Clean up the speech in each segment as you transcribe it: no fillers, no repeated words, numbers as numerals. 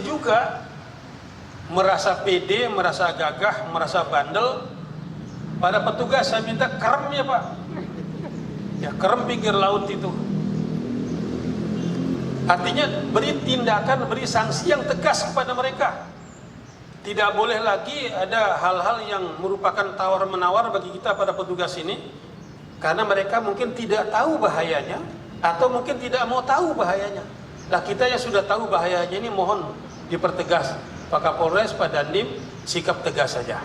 juga merasa pede, merasa gagah, merasa bandel. Pada petugas saya minta kerem ya Pak, ya kerem pinggir laut itu. Artinya beri tindakan, beri sanksi yang tegas kepada mereka. Tidak boleh lagi ada hal-hal yang merupakan tawar-menawar bagi kita pada petugas ini, karena mereka mungkin tidak tahu bahayanya atau mungkin tidak mau tahu bahayanya. Nah, kita yang sudah tahu bahayanya ini mohon dipertegas. Pak Kapolres, Pak Dandim, sikap tegas saja.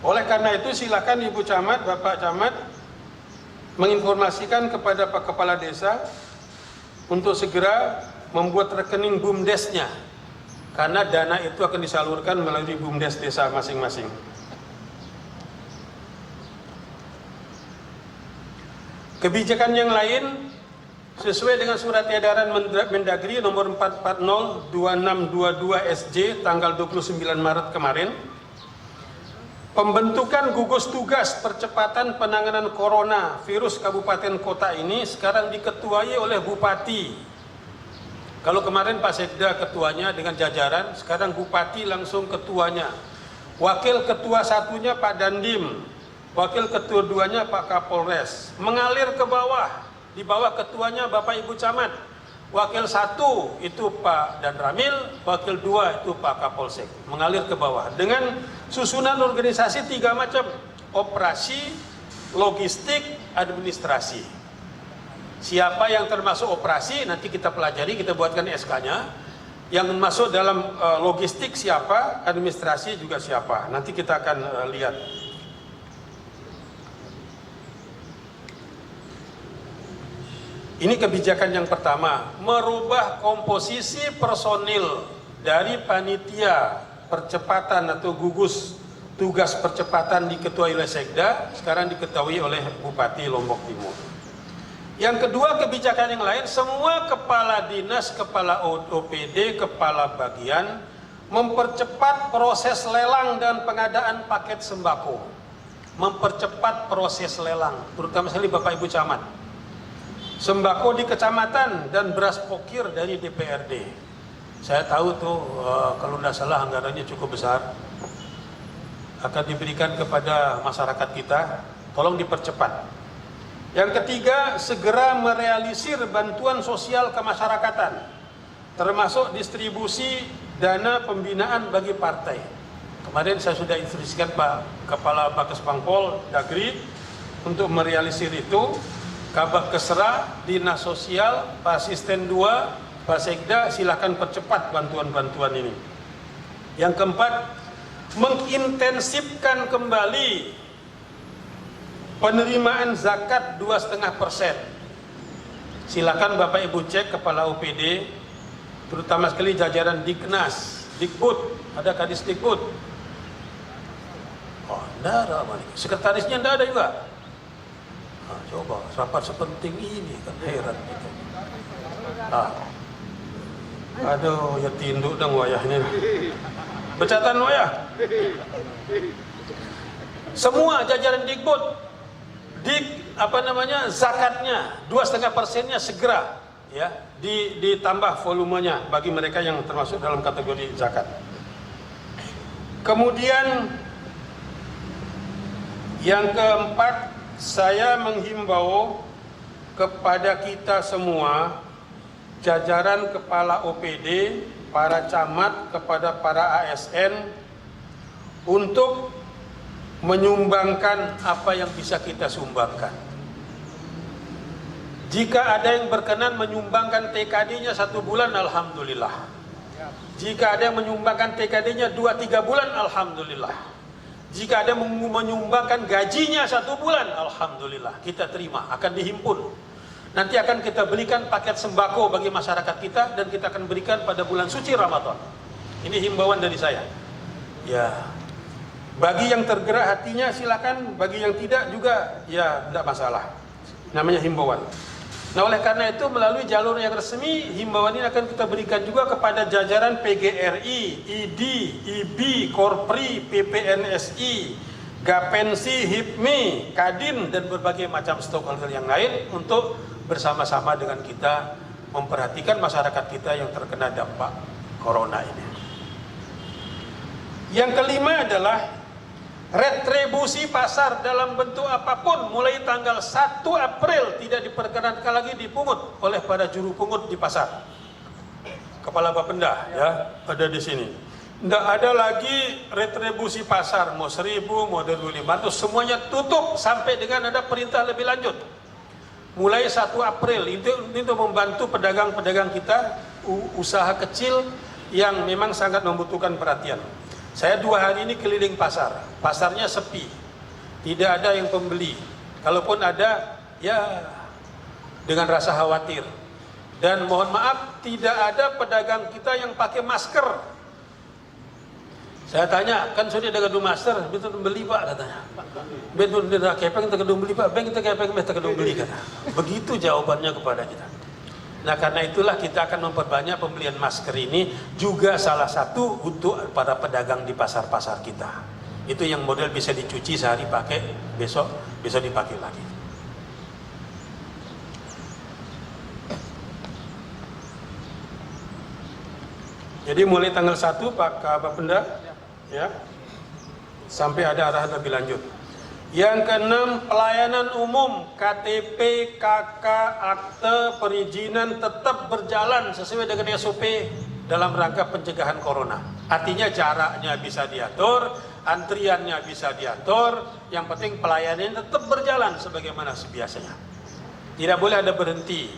Oleh karena itu silakan Ibu Camat, Bapak Camat menginformasikan kepada Pak Kepala Desa untuk segera membuat rekening BUMDesnya, karena dana itu akan disalurkan melalui BUMDes desa masing-masing. Kebijakan yang lain sesuai dengan surat edaran Mendagri nomor 440/2622 SJ tanggal 29 Maret kemarin, pembentukan gugus tugas percepatan penanganan corona virus kabupaten kota ini sekarang diketuai oleh Bupati. Kalau kemarin Pak Sekda ketuanya dengan jajaran, sekarang Bupati langsung ketuanya. Wakil ketua satunya Pak Dandim, wakil ketua duanya Pak Kapolres. Mengalir ke bawah, di bawah ketuanya Bapak Ibu Camat. Wakil satu itu Pak Dan Ramil, wakil dua itu Pak Kapolsek. Mengalir ke bawah dengan susunan organisasi 3 macam: operasi, logistik, administrasi. Siapa yang termasuk operasi nanti kita pelajari, kita buatkan SK-nya. Yang masuk dalam logistik siapa, administrasi juga siapa. Nanti kita akan lihat. Ini kebijakan yang pertama, merubah komposisi personil dari panitia percepatan atau gugus tugas percepatan diketuai oleh Sekda, sekarang diketahui oleh Bupati Lombok Timur. Yang kedua, kebijakan yang lain, semua kepala dinas, kepala OPD, kepala bagian mempercepat proses lelang dan pengadaan paket sembako. Mempercepat proses lelang, terutama sekali Bapak Ibu Camat. Sembako di kecamatan dan beras pokir dari DPRD. Saya tahu tuh kalau tidak salah anggarannya cukup besar. Akan diberikan kepada masyarakat kita, tolong dipercepat. Yang ketiga, segera merealisir bantuan sosial kemasyarakatan, termasuk distribusi dana pembinaan bagi partai. Kemarin saya sudah instruksikan Pak Kepala Bakes Pangpol Dagri untuk merealisir itu. Kabak Kesra, Dinas Sosial, Pak Asisten 2, Pak Sekda, silakan percepat bantuan-bantuan ini. Yang keempat, mengintensifkan kembali penerimaan zakat 2,5%. Silakan Bapak Ibu cek kepala OPD, terutama sekali jajaran Diknas, Dikbud, ada Kadis Dikbud. Oh, enggak ada, sekretarisnya enggak ada juga. Nah, coba rapat sepenting ini kan heran kita. Aduh, ya tinduk dong wayahnya. Becatan wayah. Semua jajaran Dikbud, zakatnya 2,5%-nya segera ya ditambah volumenya bagi mereka yang termasuk dalam kategori zakat. Kemudian yang keempat, saya menghimbau kepada kita semua, jajaran kepala OPD, para camat, kepada para ASN, untuk menyumbangkan apa yang bisa kita sumbangkan. Jika ada yang berkenan menyumbangkan TKD-nya 1 bulan, alhamdulillah. Jika ada yang menyumbangkan TKD-nya 2-3 bulan, alhamdulillah. Jika ada menyumbangkan gajinya 1 bulan, alhamdulillah, kita terima, akan dihimpun. Nanti akan kita berikan paket sembako bagi masyarakat kita, dan kita akan berikan pada bulan suci Ramadan. Ini himbauan dari saya. Ya, bagi yang tergerak hatinya silakan, bagi yang tidak juga ya tidak masalah. Namanya himbauan. Nah, oleh karena itu melalui jalur yang resmi, himbauan ini akan kita berikan juga kepada jajaran PGRI, ID, IB, Korpri, PPNSI, Gapensi, HIPMI, Kadin, dan berbagai macam stakeholder yang lain untuk bersama-sama dengan kita memperhatikan masyarakat kita yang terkena dampak corona ini. Yang kelima adalah retribusi pasar dalam bentuk apapun mulai tanggal 1 April tidak diperkenankan lagi dipungut oleh para juru pungut di pasar. Kepala Bapenda ya ada di sini. Tidak ada lagi retribusi pasar, mau 1.000, mau 2.500, semuanya tutup sampai dengan ada perintah lebih lanjut. Mulai 1 April, itu membantu pedagang-pedagang kita, usaha kecil yang memang sangat membutuhkan perhatian. Saya 2 hari ini keliling pasar, pasarnya sepi, tidak ada yang pembeli. Kalaupun ada, ya dengan rasa khawatir. Dan mohon maaf, tidak ada pedagang kita yang pakai masker. Saya tanya, kan sudah ada gedung master, betul beli pak katanya. Betul tidak kepeng terkedung beli pak, beng kita kepeng terkedung beli kata. Begitu jawabannya kepada kita. Nah karena itulah kita akan memperbanyak pembelian masker ini juga salah satu untuk para pedagang di pasar-pasar kita. Itu yang model bisa dicuci sehari pakai, besok bisa dipakai lagi. Jadi mulai tanggal 1 Pak Bapenda ya sampai ada arahan lebih lanjut. Yang keenam, pelayanan umum KTP, KK, akte, perizinan tetap berjalan sesuai dengan SOP dalam rangka pencegahan corona. Artinya jaraknya bisa diatur, antriannya bisa diatur, yang penting pelayanan tetap berjalan sebagaimana biasanya. Tidak boleh ada berhenti,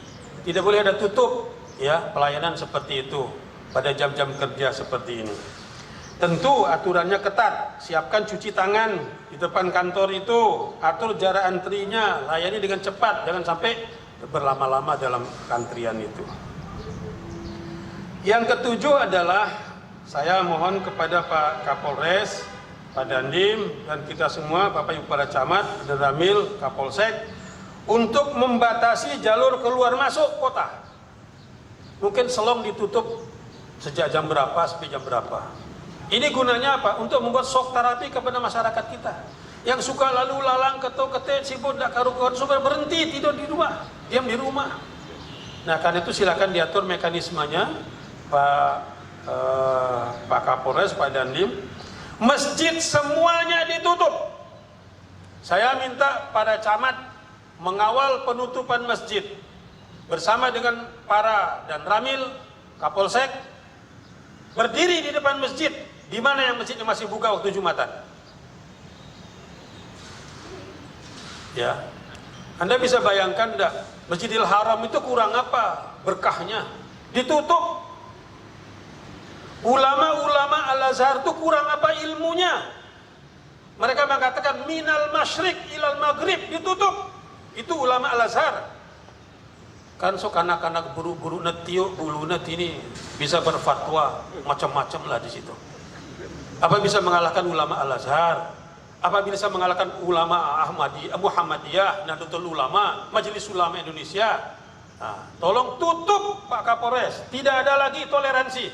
tidak boleh ada tutup ya pelayanan seperti itu pada jam-jam kerja seperti ini. Tentu aturannya ketat, siapkan cuci tangan di depan kantor itu, atur jarak antrinya, layani dengan cepat, jangan sampai berlama-lama dalam antrian itu. Yang ketujuh adalah saya mohon kepada Pak Kapolres, Pak Dandim, dan kita semua, Bapak Ibu para camat, dan Ramil, Kapolsek, untuk membatasi jalur keluar masuk kota. Mungkin Selong ditutup sejak jam berapa sampai jam berapa. Ini gunanya apa? Untuk membuat shock terapi kepada masyarakat kita. Yang suka lalu lalang ketuk-ketik, sibuk, tidak karu-karuan, supaya berhenti tidur di rumah, diam di rumah. Nah karena itu silakan diatur mekanismenya, Pak Kapolres, Pak Dandim. Masjid semuanya ditutup. Saya minta para camat mengawal penutupan masjid bersama dengan para dan Ramil, Kapolsek, berdiri di depan masjid. Di mana yang masjidnya masih buka waktu Jumatan? Ya, Anda bisa bayangkan enggak? Masjidil Haram itu kurang apa berkahnya? Ditutup. Ulama-ulama Al-Azhar itu kurang apa ilmunya? Mereka mengatakan minal masyrik ilal maghrib, ditutup. Itu ulama Al-Azhar. Kan sok anak-anak buru-buru netiuk bulu net ini bisa berfatwa macam-macam lah di situ. Apa bisa mengalahkan ulama Al-Azhar? Apa bisa mengalahkan ulama Muhammadiyah, Nahdlatul Ulama, Majelis Ulama Indonesia? Nah, tolong tutup Pak Kapolres. Tidak ada lagi toleransi.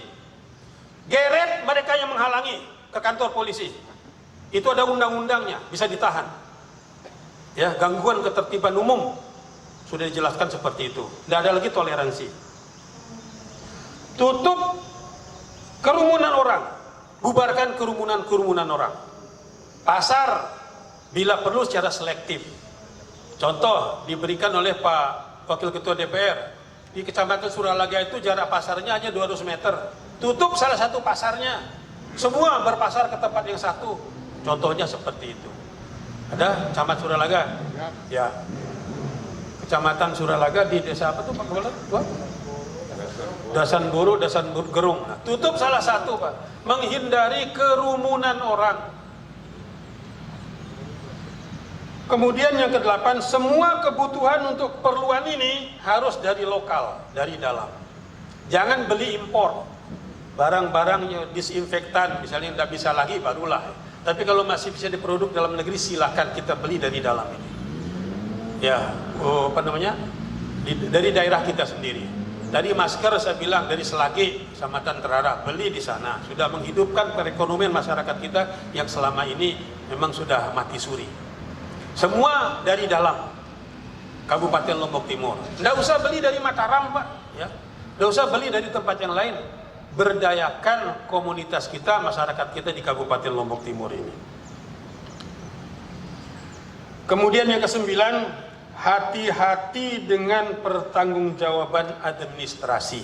Geret mereka yang menghalangi ke kantor polisi. Itu ada undang-undangnya, bisa ditahan. Ya, gangguan ketertiban umum sudah dijelaskan seperti itu. Tidak ada lagi toleransi. Tutup kerumunan orang, bubarkan kerumunan orang. Pasar bila perlu secara selektif. Contoh diberikan oleh Pak Wakil Ketua DPR di Kecamatan Suralaga itu jarak pasarnya hanya 200 meter. Tutup salah satu pasarnya, semua berpasar ke tempat yang satu. Contohnya seperti itu. Ada Camat Suralaga? Ya. Kecamatan Suralaga di desa apa tuh Pak Kepala? Dasan Gerung. Nah, tutup salah satu Pak, menghindari kerumunan orang. Kemudian yang ke-8, semua kebutuhan untuk keperluan ini harus dari lokal, dari dalam. Jangan beli impor. Barang-barang disinfektan misalnya tidak bisa lagi barulah. Tapi kalau masih bisa diproduk dalam negeri silakan kita beli dari dalam ini. Ya, dari daerah kita sendiri. Dari masker saya bilang dari Selagi, Kecamatan Terarah, beli di sana. Sudah menghidupkan perekonomian masyarakat kita yang selama ini memang sudah mati suri. Semua dari dalam Kabupaten Lombok Timur. Nggak usah beli dari Mataram, Pak. Ya, nggak usah beli dari tempat yang lain. Berdayakan komunitas kita, masyarakat kita di Kabupaten Lombok Timur ini. Kemudian yang ke-9, hati-hati dengan pertanggungjawaban administrasi.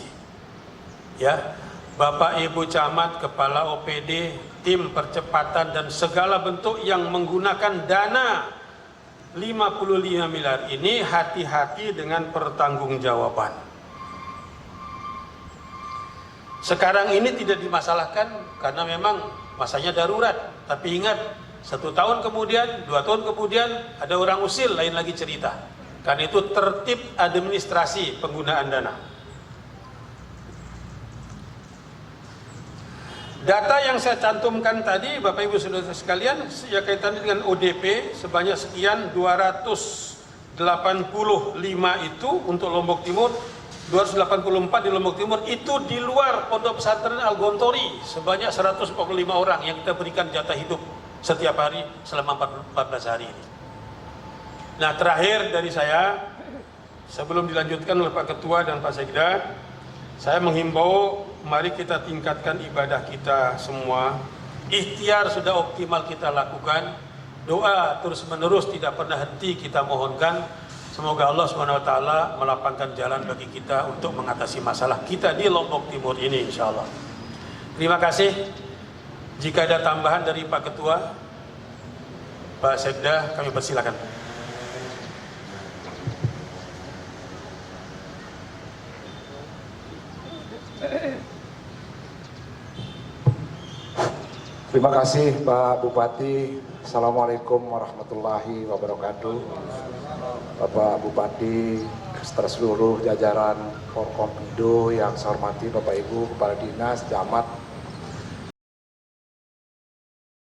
Ya, Bapak Ibu Camat, Kepala OPD, tim percepatan dan segala bentuk yang menggunakan dana 55 miliar ini, hati-hati dengan pertanggungjawaban. Sekarang ini tidak dimasalahkan karena memang masanya darurat. Tapi ingat, 1 tahun kemudian, 2 tahun kemudian ada orang usil, lain lagi cerita. Karena itu tertib administrasi penggunaan dana. Data yang saya cantumkan tadi, Bapak Ibu Saudara sekalian, ya kaitannya dengan ODP sebanyak sekian 285 itu untuk Lombok Timur, 284 di Lombok Timur, itu di luar Pondok Pesantren Al-Gontori sebanyak 145 orang yang kita berikan jatah hidup setiap hari selama 14 hari ini. Nah, terakhir dari saya, sebelum dilanjutkan oleh Pak Ketua dan Pak Sekda, saya menghimbau, mari kita tingkatkan ibadah kita semua. Ikhtiar sudah optimal kita lakukan. Doa terus-menerus tidak pernah henti kita mohonkan. Semoga Allah SWT melapangkan jalan bagi kita untuk mengatasi masalah kita di Lombok Timur ini, insya Allah. Terima kasih. Jika ada tambahan dari Pak Ketua, Pak Sekda, kami persilakan. Terima kasih Pak Bupati. Assalamualaikum warahmatullahi wabarakatuh. Bapak Bupati, serta seluruh jajaran Forkompimda yang saya hormati, Bapak Ibu Kepala Dinas, Camat,